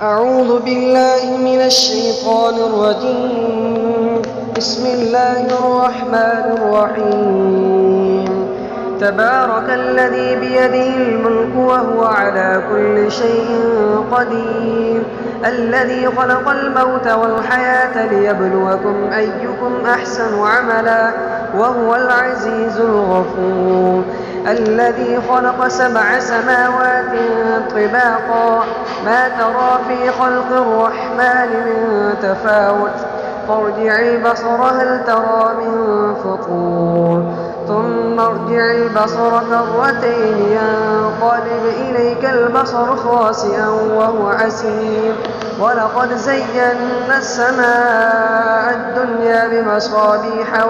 أعوذ بالله من الشيطان الرجيم. بسم الله الرحمن الرحيم. تبارك الذي بيده الملك وهو على كل شيء قدير، الذي خلق الموت والحياة ليبلوكم أيكم أحسن عملا وهو العزيز الغفور، الذي خلق 7 سماوات طباقا ما ترى في خلق الرحمن من تفاوت، فارجع البصر هل ترى من فطور، ثم ارجع البصر كرتين ينقلب إليك البصر خاسئا وهو حسير، ولقد زينا السماء الدنيا بمصابيح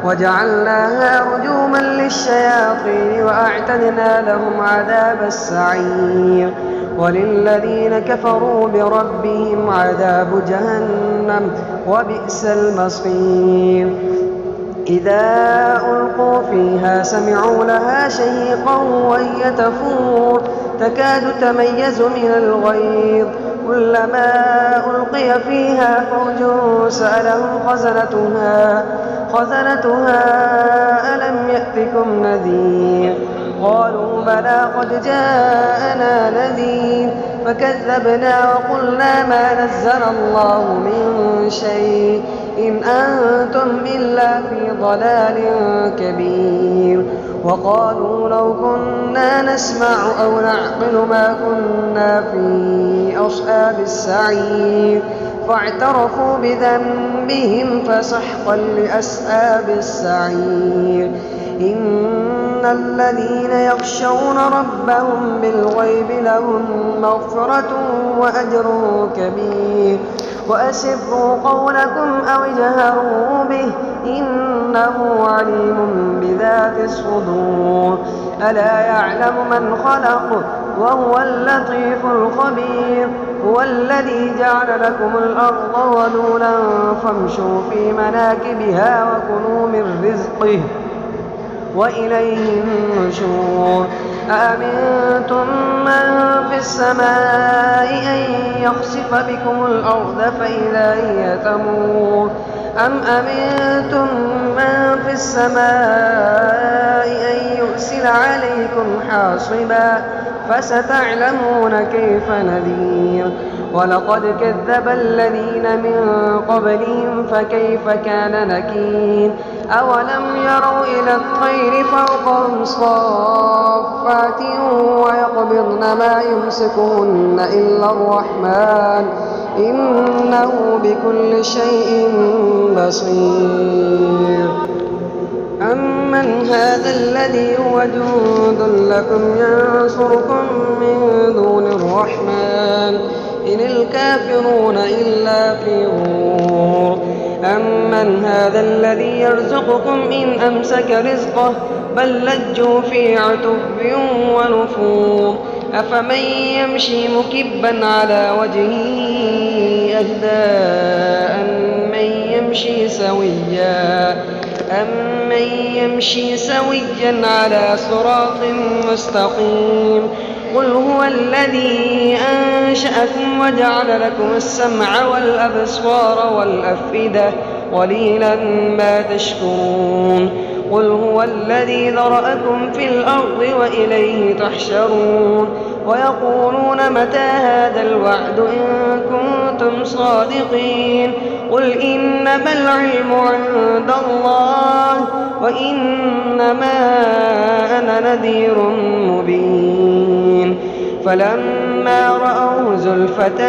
وجعلناها رجوما للشياطين وأعتدنا لهم عذاب السعير، وللذين كفروا بربهم عذاب جهنم وبئس المصير. إذا ألقوا فيها سمعوا لها شهيقا وهي تفور تكاد تميز من الغيظ، كلما ألقي فيها فوج سألهم خزنتها ألم يأتكم نذير، قالوا بلى قد جاءنا نذير، فكذبنا وقلنا ما نزل الله من شيء إن أنتم إلا في ضلال كبير، وقالوا لو كنا نسمع أو نعقل ما كنا في أصحاب السعير، فاعترفوا بذنبهم فسحقا لأصحاب السعير. إن الذين يخشون ربهم بالغيب لهم مغفرة وأجر كبير، وأسروا قولكم أو اجهروا به إنه عليم بذات الصدور، ألا يعلم من خلق وهو اللطيف الخبير، هو الذي جعل لكم الأرض ذلولا فامشوا في مناكبها وكلوا من رزقه وإليه النشور. أأمنتم من في السماء أن يخسف بكم الأرض فإذا هي تمور، أم أمنتم من في السماء أن يرسل عليكم حاصبا، فستعلمون كيف نذير. ولقد كذب الذين من قبلهم فكيف كان نكير، أولم يروا إلى الطير فوقهم صافات ويقبضن ما يمسكهن إلا الرحمن إنه بكل شيء بصير. أمن هذا الذي هو جند لكم ينصركم من دون الرحمن إن الكافرون إلا في غرور. أمن هذا الذي يرزقكم إن أمسك رزقه بل لجوا في عتب ونفور، أفمن يمشي مكبا على وجهه أهدى أمن يمشي سويا على صراط مستقيم. قل هو الذي أنشأكم وجعل لكم السمع والأبصار والأفئدة قليلا ما تشكرون. قل هو الذي ذرأكم في الأرض وإليه تحشرون. ويقولون متى هذا الوعد إن كنتم صادقين. قل إنما العلم عند الله وإنما أنا نذير مبين. فلما رأوه زلفة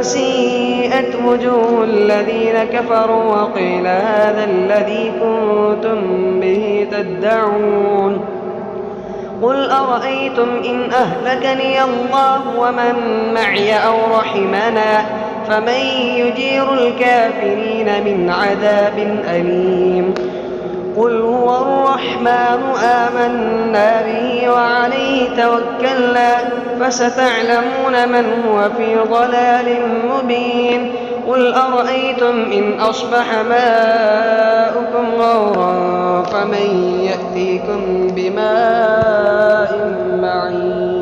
سيئت وجوه الذين كفروا وقيل هذا الذي كنتم به تدعون. قل أرأيتم إن أهلكني الله ومن معي أو رحمنا فمن يجير الكافرين من عذاب أليم. قل هو الرحمن آمنا به وعليه توكلنا فستعلمون من هو في ضلال مبين. قل أرأيتم إن أصبح ماؤكم غورا فمن يأتيكم بماء معين.